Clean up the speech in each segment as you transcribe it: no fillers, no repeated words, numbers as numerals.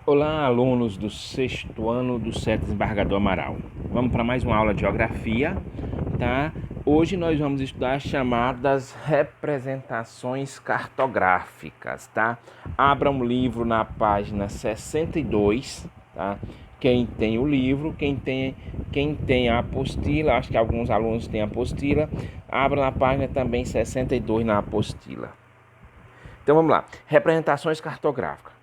Olá, alunos do sexto ano do SET Desembargador Amaral. Vamos para mais uma aula de geografia, tá? Hoje nós vamos estudar as chamadas representações cartográficas, tá? Abra um livro na página 62, tá? Quem tem o livro, quem tem a apostila, acho que alguns alunos têm a apostila, abra na página também 62 na apostila. Então vamos lá, representações cartográficas.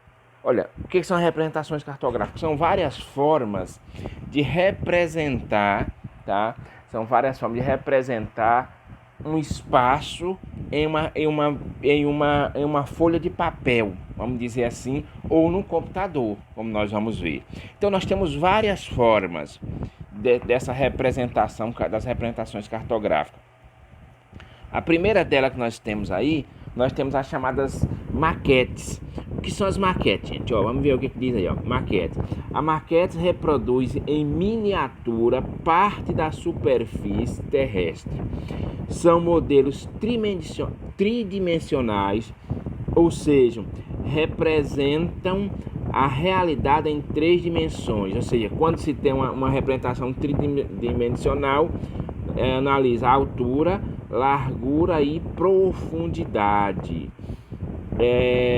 Olha, o que são representações cartográficas? São várias formas de representar, tá? São várias formas de representar um espaço em uma folha de papel, vamos dizer assim, ou no computador, como nós vamos ver. Então nós temos várias formas dessa representação, das representações cartográficas. A primeira dela que nós temos aí, nós temos as chamadas maquetes. O que são as maquetes, gente? Ó, vamos ver o que diz aí, ó. Maquete. A maquete reproduz em miniatura parte da superfície terrestre. São modelos tridimensionais, ou seja, representam a realidade em 3 dimensões. Ou seja, quando se tem uma representação tridimensional, analisa a altura, largura e profundidade.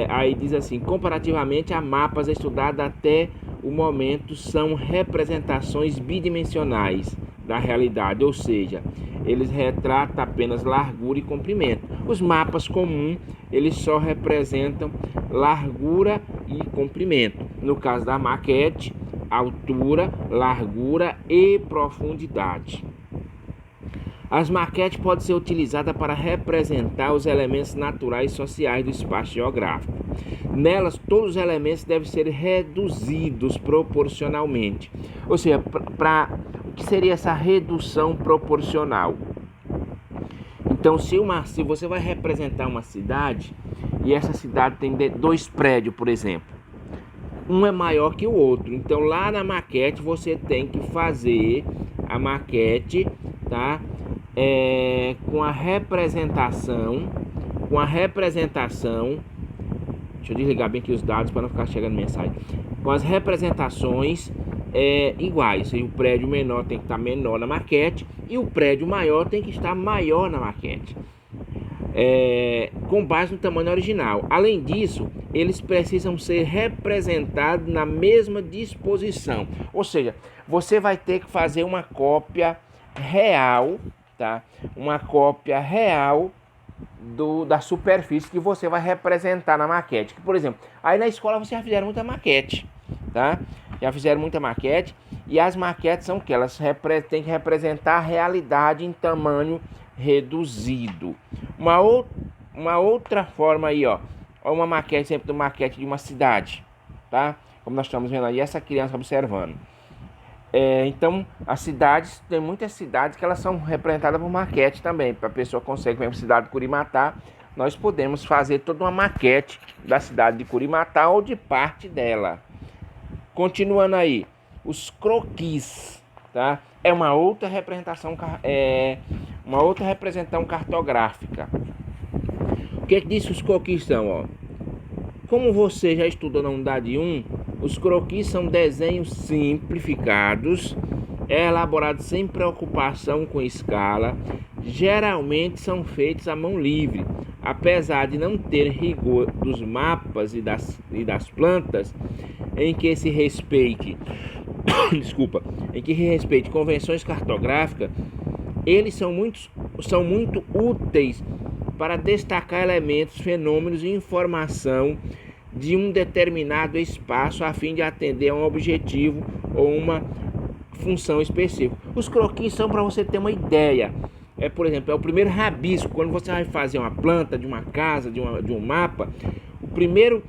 Aí diz assim, comparativamente a mapas estudados até o momento são representações bidimensionais da realidade, ou seja, eles retratam apenas largura e comprimento. Os mapas comuns, eles só representam largura e comprimento. No caso da maquete, altura, largura e profundidade. As maquetes podem ser utilizadas para representar os elementos naturais e sociais do espaço geográfico. Nelas, todos os elementos devem ser reduzidos proporcionalmente. Ou seja, o que seria essa redução proporcional? Então, se você vai representar uma cidade, e essa cidade tem 2 prédios, por exemplo, um é maior que o outro. Então, lá na maquete, você tem que fazer a maquete, tá? Com a representação, deixa eu desligar bem aqui os dados para não ficar chegando mensagem, com as representações iguais. O prédio menor tem que estar menor na maquete e o prédio maior tem que estar maior na maquete, com base no tamanho original. Além disso, eles precisam ser representados na mesma disposição, ou seja, você vai ter que fazer uma cópia real, tá? Uma cópia real da superfície que você vai representar na maquete. Por exemplo, aí na escola vocês já fizeram muita maquete, tá? Já fizeram muita maquete, e as maquetes são que elas têm que representar a realidade em tamanho reduzido. Uma outra forma aí, ó, uma maquete, sempre uma maquete de uma cidade, tá? Como nós estamos vendo aí, essa criança observando. Então, as cidades, tem muitas cidades que elas são representadas por maquete também. Para a pessoa conseguir, por exemplo, a cidade de Curimatá, nós podemos fazer toda uma maquete da cidade de Curimatá ou de parte dela. Continuando aí, os croquis, tá? É uma outra representação cartográfica. O que diz os croquis são, ó? Como você já estudou na unidade 1, os croquis são desenhos simplificados, elaborados sem preocupação com escala, geralmente são feitos à mão livre, apesar de não ter rigor dos mapas e das plantas, em que se respeite, convenções cartográficas, eles são muito úteis para destacar elementos, fenômenos e informação de um determinado espaço a fim de atender a um objetivo ou uma função específica. Os croquis são para você ter uma ideia. Por exemplo, é o primeiro rabisco. Quando você vai fazer uma planta de uma casa, de um mapa, o primeiro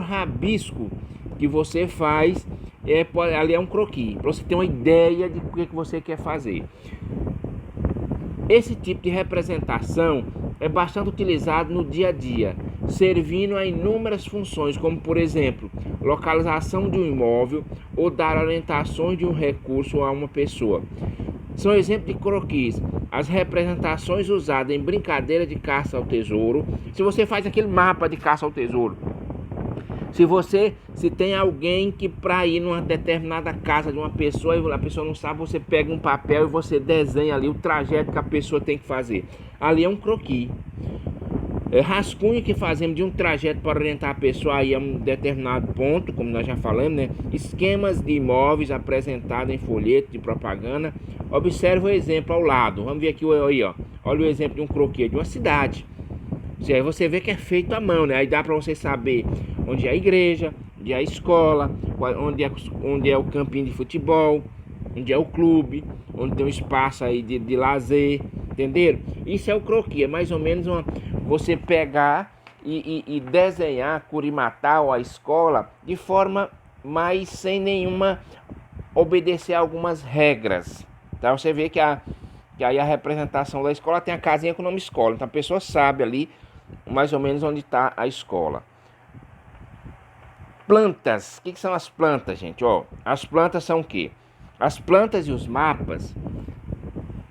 rabisco que você faz ali é um croquis, para você ter uma ideia de o que você quer fazer. Esse tipo de representação é bastante utilizado no dia a dia, servindo a inúmeras funções, como por exemplo, localização de um imóvel ou dar orientações de um recurso a uma pessoa. São exemplos de croquis as representações usadas em brincadeira de caça ao tesouro. Se você faz aquele mapa de caça ao tesouro, Se tem alguém que para ir numa determinada casa de uma pessoa e a pessoa não sabe, você pega um papel e você desenha ali o trajeto que a pessoa tem que fazer. Ali é um croquis. Rascunho que fazemos de um trajeto para orientar a pessoa aí a um determinado ponto, como nós já falamos, né? Esquemas de imóveis apresentados em folheto de propaganda. Observe o exemplo ao lado. Vamos ver aqui aí, ó. Olha o exemplo de um croquis de uma cidade. Aí você vê que é feito à mão, né? Aí dá para você saber onde é a igreja, onde é a escola, onde é o campinho de futebol, onde é o clube, onde tem um espaço aí de lazer, entenderam? Isso é o croquis, é mais ou menos você pegar e desenhar Curimatá ou a escola de forma mais sem nenhuma obedecer a algumas regras, tá? Você vê que aí a representação da escola tem a casinha com o nome escola, então a pessoa sabe ali mais ou menos onde está a escola. Plantas, o que são as plantas, gente? Ó, as plantas são o quê? As plantas e os mapas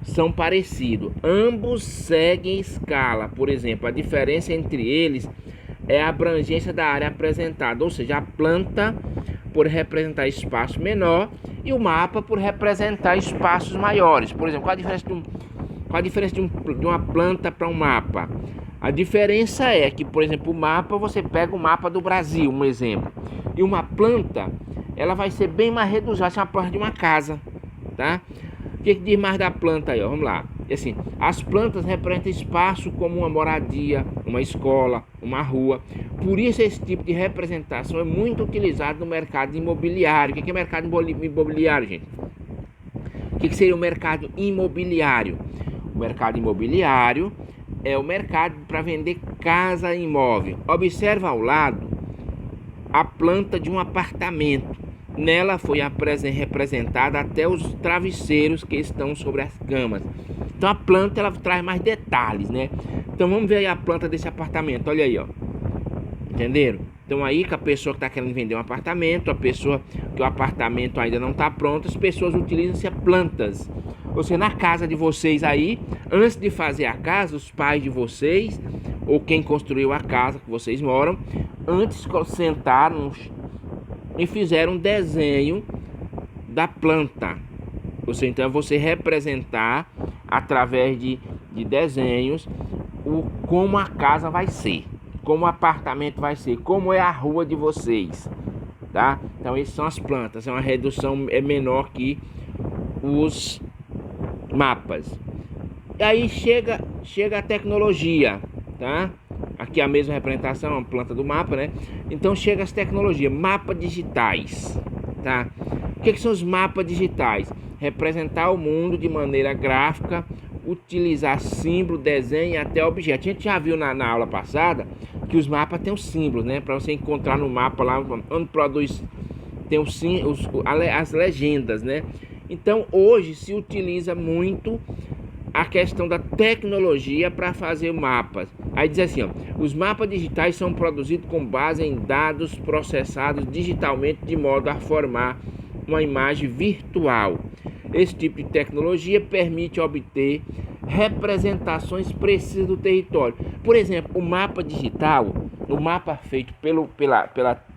são parecidos, ambos seguem escala. Por exemplo, a diferença entre eles é a abrangência da área apresentada, ou seja, a planta por representar espaço menor e o mapa por representar espaços maiores. Por exemplo, qual a diferença de uma planta para um mapa? A diferença é que, por exemplo, o mapa, você pega o mapa do Brasil, um exemplo, e uma planta, ela vai ser bem mais reduzida, vai ser uma planta de uma casa, tá? O que diz mais da planta aí, ó? Vamos lá. Assim, as plantas representam espaço como uma moradia, uma escola, uma rua. Por isso esse tipo de representação é muito utilizado no mercado imobiliário. O que é mercado imobiliário, gente? O que seria o mercado imobiliário? O mercado imobiliário é o mercado para vender casa e imóvel. Observa ao lado a planta de um apartamento. Nela foi representada até os travesseiros que estão sobre as camas. Então a planta ela traz mais detalhes, né? Então vamos ver aí a planta desse apartamento. Olha aí, ó. Entenderam? Então aí que a pessoa que está querendo vender um apartamento, a pessoa que o apartamento ainda não está pronto, as pessoas utilizam-se plantas. Ou seja, na casa de vocês aí, antes de fazer a casa, os pais de vocês, ou quem construiu a casa que vocês moram, antes sentaram e fizeram um desenho da planta. Ou seja, então é você representar através de desenhos como a casa vai ser, como o apartamento vai ser, como é a rua de vocês, tá? Então essas são as plantas, é uma redução menor que os mapas. E aí chega a tecnologia, tá? Aqui a mesma representação, a planta do mapa, né? Então chega as tecnologias, mapas digitais, tá? O que são os mapas digitais? Representar o mundo de maneira gráfica, utilizar símbolo, desenho e até objeto. A gente já viu na aula passada que os mapas têm os símbolos, né? Para você encontrar no mapa lá onde produz, tem as legendas, né? Então hoje se utiliza muito a questão da tecnologia para fazer mapas. Aí diz assim, ó, os mapas digitais são produzidos com base em dados processados digitalmente de modo a formar uma imagem virtual. Esse tipo de tecnologia permite obter representações precisas do território. Por exemplo, o mapa digital, o mapa feito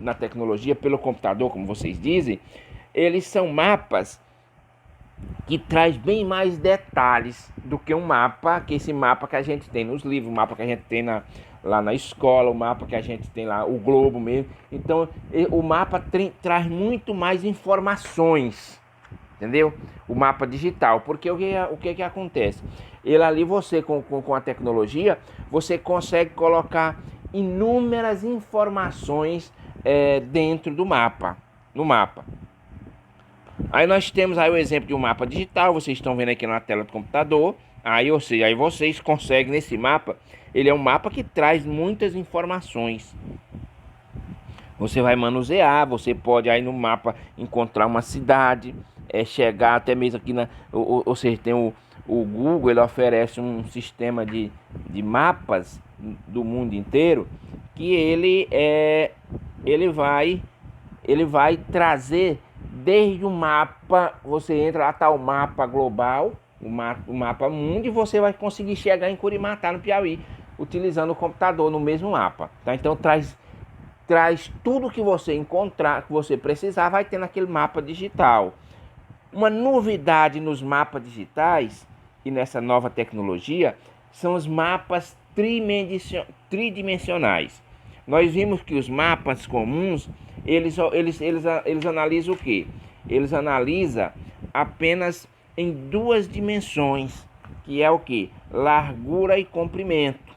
na tecnologia, pelo computador, como vocês dizem, eles são mapas que traz bem mais detalhes do que um mapa, que esse mapa que a gente tem nos livros, o mapa que a gente tem lá na escola, o mapa que a gente tem lá, o globo mesmo. Então, o mapa traz muito mais informações, entendeu? O mapa digital, porque o que acontece? Ele ali, você com a tecnologia, você consegue colocar inúmeras informações dentro do mapa, no mapa. Aí nós temos aí o exemplo de um mapa digital, vocês estão vendo aqui na tela do computador. Aí vocês conseguem nesse mapa, ele é um mapa que traz muitas informações. Você vai manusear, você pode aí no mapa encontrar uma cidade, chegar até mesmo aqui ou seja, tem o Google, ele oferece um sistema de mapas do mundo inteiro que ele vai trazer desde o mapa, você entra lá, tá o mapa global, o mapa mundo, e você vai conseguir chegar em Curimatá, no Piauí, utilizando o computador no mesmo mapa, tá? Então traz traz tudo que você encontrar, que você precisar, vai ter naquele mapa digital. Uma novidade nos mapas digitais e nessa nova tecnologia são os mapas tridimensionais. Nós vimos que os mapas comuns, eles analisam o quê? Eles analisam apenas em duas dimensões, que é o quê? Largura e comprimento.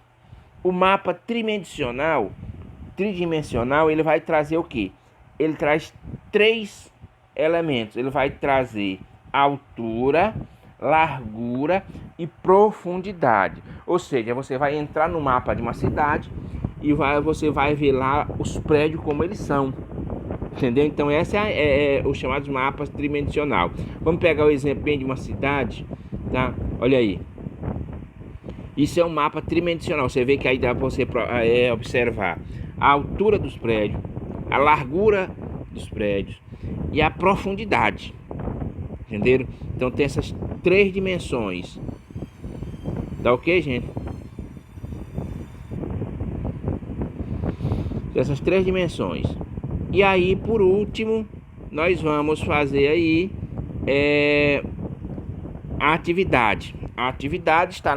O mapa tridimensional, ele vai trazer o quê? Ele traz três elementos. Ele vai trazer altura, largura e profundidade. Ou seja, você vai entrar no mapa de uma cidade e você vai ver lá os prédios como eles são. Entendeu? Então, esse é os chamados mapas tridimensional. Vamos pegar o exemplo bem de uma cidade, tá? Olha aí. Isso é um mapa tridimensional. Você vê que aí dá para você observar a altura dos prédios, a largura dos prédios e a profundidade. Entenderam? Então tem essas três dimensões. Tá ok, gente? Essas três dimensões. E aí, por último, nós vamos fazer aí a atividade. A atividade está